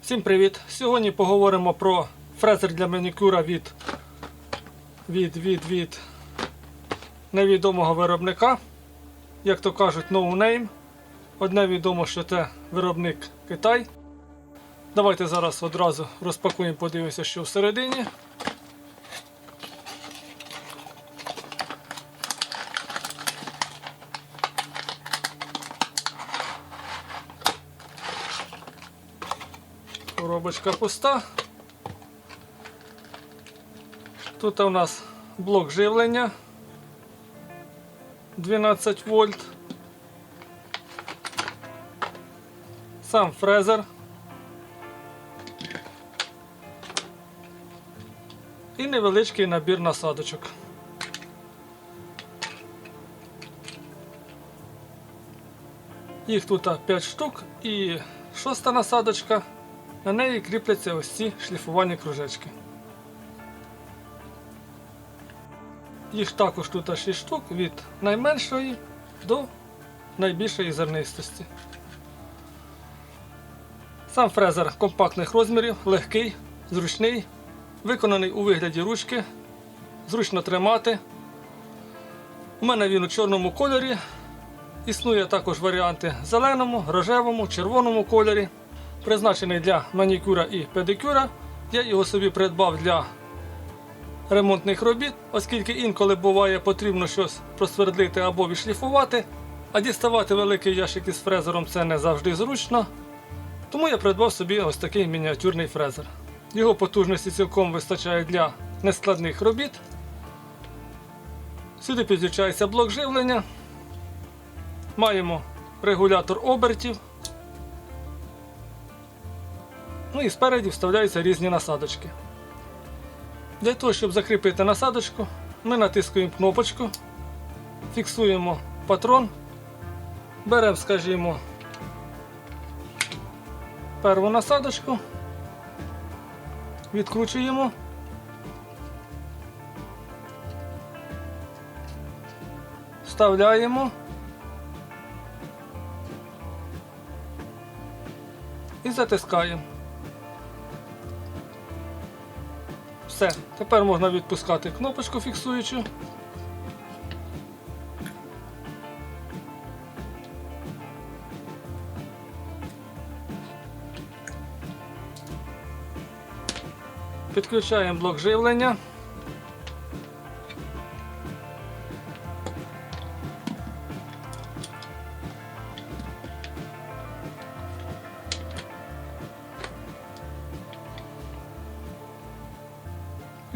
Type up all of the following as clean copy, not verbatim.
Всім привіт! Сьогодні поговоримо про фрезер для манікюра від невідомого виробника. Як то кажуть, no name. Одне відомо, що це виробник Китай. Давайте зараз одразу розпакуємо, подивимося, що всередині. Коробочка пуста. Тут у нас блок живлення 12 вольт. Сам фрезер. І невеличкий набір насадочок. Їх тут 5 штук і 6-та насадочка. На неї кріпляться ось ці шліфувальні кружечки. Їх також тут 6 штук від найменшої до найбільшої зернистості. Сам фрезер компактних розмірів, легкий, зручний, виконаний у вигляді ручки, зручно тримати. У мене він у чорному кольорі. Існує також варіанти в зеленому, рожевому, червоному кольорі. Призначений для манікюра і педикюра. Я його собі придбав для ремонтних робіт, оскільки інколи буває потрібно щось просвердлити або відшліфувати, а діставати великий ящик із фрезером це не завжди зручно. Тому я придбав собі ось такий мініатюрний фрезер. Його потужності цілком вистачає для нескладних робіт. Сюди підключається блок живлення. Маємо регулятор обертів. Ну і спереді вставляються різні насадочки. Для того, щоб закріпити насадочку, ми натискуємо кнопочку, фіксуємо патрон, беремо, скажімо, першу насадочку, відкручуємо, вставляємо і затискаємо. Все, тепер можна відпускати кнопочку фіксуючу. Підключаємо блок живлення.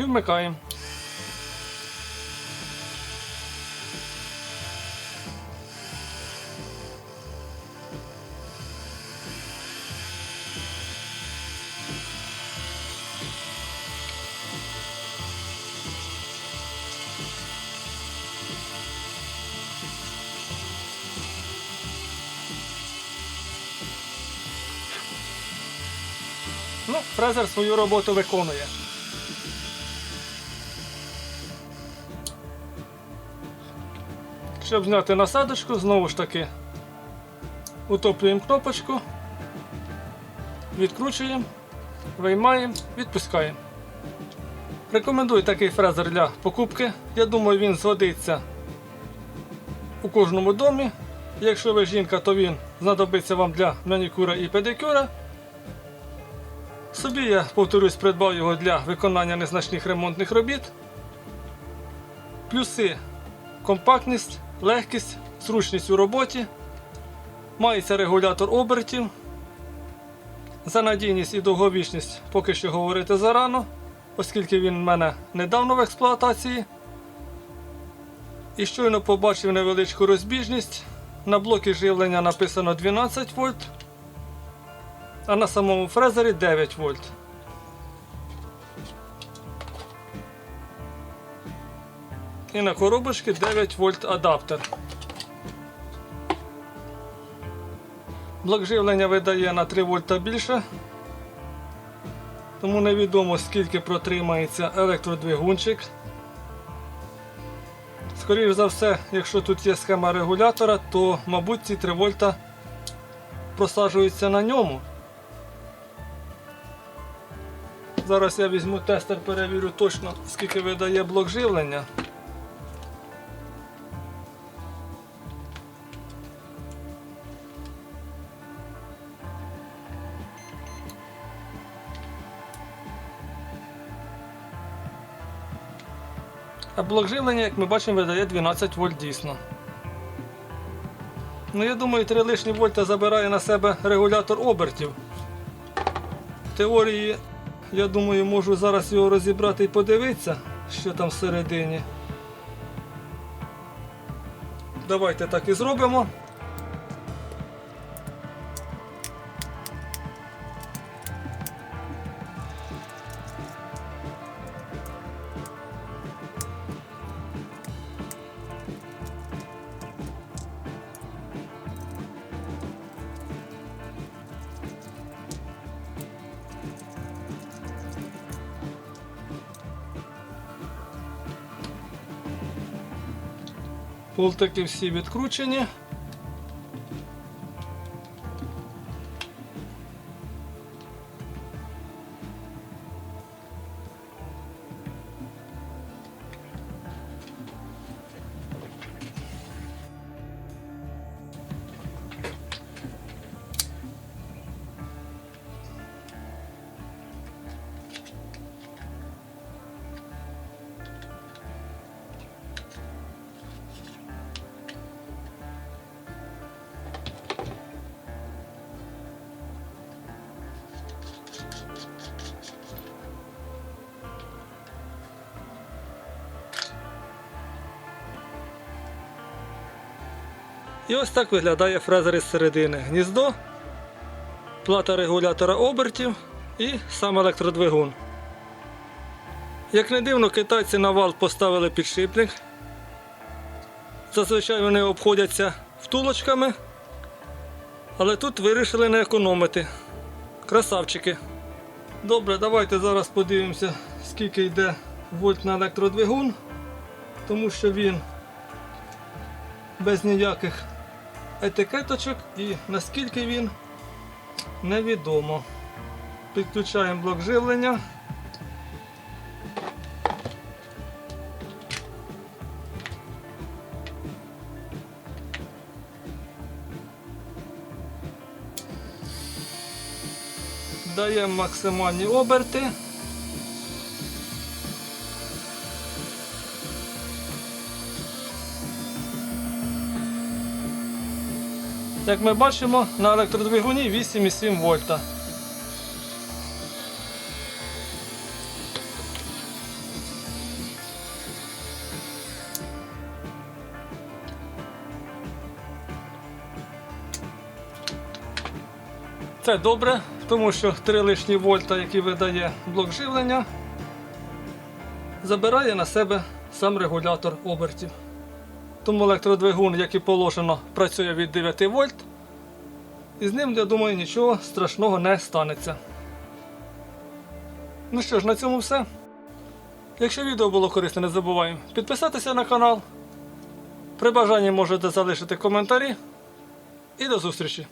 І вмикаємо. Ну, фрезер свою роботу виконує. Щоб зняти насадочку, знову ж таки утоплюємо кнопочку, відкручуємо, виймаємо, відпускаємо. Рекомендую такий фрезер для покупки. Я думаю, він згодиться у кожному домі. Якщо ви жінка, то він знадобиться вам для манікюра і педикюра. Собі я, повторюсь, придбав його для виконання незначних ремонтних робіт. Плюси: компактність, легкість, зручність у роботі, мається регулятор обертів. За надійність і довговічність поки що говорити зарано, оскільки він в мене недавно в експлуатації. І щойно побачив невеличку розбіжність. На блокі живлення написано 12 вольт, а на самому фрезері 9 вольт. І на коробочці 9 вольт адаптер. Блок живлення видає на 3 вольта більше, тому невідомо скільки протримається електродвигунчик. Скоріше за все, якщо тут є схема регулятора, то, мабуть, ці 3 вольта просаджуються на ньому. Зараз я візьму тестер, перевірю точно, скільки видає блок живлення. А блок живлення, як ми бачимо, видає 12 вольт дійсно. Ну, я думаю, 3 лишні вольта забирає на себе регулятор обертів. В теорії, я думаю, можу зараз його розібрати і подивитися, що там всередині. Давайте так і зробимо. Болтики всі відкручені. І ось так виглядає фрезер із середини. Гніздо, плата регулятора обертів і сам електродвигун. Як не дивно, китайці на вал поставили підшипник. Зазвичай вони обходяться втулочками, але тут вирішили не економити. Красавчики. Добре, давайте зараз подивимося, скільки йде вольт на електродвигун, тому що він без ніяких етикеточок і наскільки він невідомо. Підключаємо блок живлення. Даємо максимальні оберти. Як ми бачимо, на електродвигуні 8,7 вольта. Це добре, тому що 3 лишні вольта, які видає блок живлення, забирає на себе сам регулятор обертів. Тому електродвигун, як і положено, працює від 9 вольт. І з ним, я думаю, нічого страшного не станеться. Ну що ж, на цьому все. Якщо відео було корисне, не забуваємо підписатися на канал. При бажанні можете залишити коментарі. І до зустрічі!